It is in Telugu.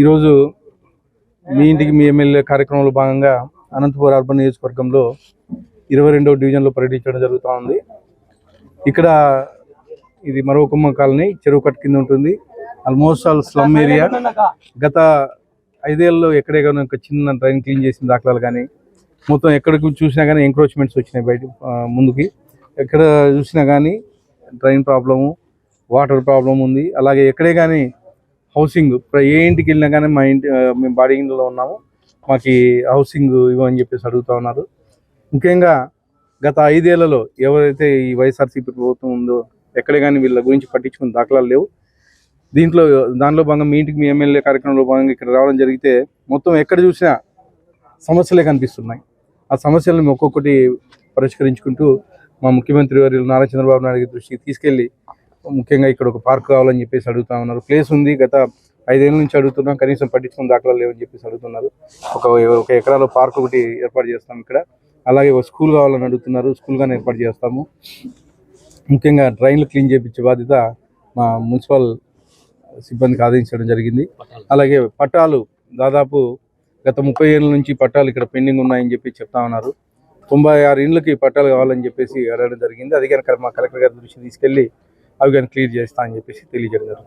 ఈరోజు మీ ఇంటికి మీ ఎమ్మెల్యే కార్యక్రమంలో భాగంగా అనంతపురం అర్బన్ నియోజకవర్గంలో 22వ డివిజన్లో పర్యటించడం జరుగుతూ ఉంది. ఇక్కడ ఇది మరొకమ్మ కాలనీ చెరువు కట్ట కింద ఉంటుంది. Almost all slum area. గత 5 ఏళ్ళలో ఎక్కడే కానీ ఒక చిన్న డ్రైన్ క్లీన్ చేసిన దాఖలాలు కానీ, మొత్తం ఎక్కడికి చూసినా కానీ ఎంక్రోచ్మెంట్స్ వచ్చినాయి బయట ముందుకి. ఎక్కడ చూసినా కానీ డ్రైన్ ప్రాబ్లము, వాటర్ ప్రాబ్లం ఉంది. అలాగే ఎక్కడే కానీ హౌసింగ్, ఏ ఇంటికి వెళ్ళినా కానీ మేము బాడీ ఇంట్లో ఉన్నాము, మాకు హౌసింగ్ ఇవ్వని చెప్పేసి అడుగుతూ ఉన్నారు. ముఖ్యంగా గత 5 ఏళ్లలో ఎవరైతే ఈ వైఎస్ఆర్సీపీ ప్రభుత్వం ఉందో ఎక్కడే కానీ వీళ్ళ గురించి పట్టించుకున్న దాఖలాలు లేవు. దానిలో భాగంగా మీ ఇంటికి మీ ఎమ్మెల్యే కార్యక్రమంలో భాగంగా ఇక్కడ రావడం జరిగితే మొత్తం ఎక్కడ చూసినా సమస్యలే కనిపిస్తున్నాయి. ఆ సమస్యలను ఒక్కొక్కటి పరిష్కరించుకుంటూ మా ముఖ్యమంత్రి వర్యులు నారా చంద్రబాబు నాయుడు దృష్టికి తీసుకెళ్ళి ముఖ్యంగా ఇక్కడ ఒక పార్క్ కావాలని చెప్పేసి అడుగుతా ఉన్నారు. ప్లేస్ ఉంది, గత 5 ఏళ్ళ నుంచి అడుగుతున్నాం, కనీసం పట్టించుకున్న దాఖలాలు లేవని చెప్పేసి అడుగుతున్నారు. ఒక ఎకరాలో పార్క్ ఒకటి ఏర్పాటు చేస్తాం ఇక్కడ. అలాగే ఒక స్కూల్ కావాలని అడుగుతున్నారు, స్కూల్ గానే ఏర్పాటు చేస్తాము. ముఖ్యంగా డ్రైన్లు క్లీన్ చేయించే బాధ్యత మా మున్సిపల్ సిబ్బందికి ఆదేశించడం జరిగింది. అలాగే పట్టాలు దాదాపు గత 30 ఏళ్ళ నుంచి పట్టాలు ఇక్కడ పెండింగ్ ఉన్నాయని చెప్పి చెప్తా ఉన్నారు. 96 ఇండ్లకి పట్టాలు కావాలని చెప్పేసి అడగడం జరిగింది. అది కనుక మా కలెక్టర్ గారి దృష్టి తీసుకెళ్ళి అవి కానీ క్లియర్ చేస్తా అని చెప్పేసి తెలియజేయడం జరుగుతుంది.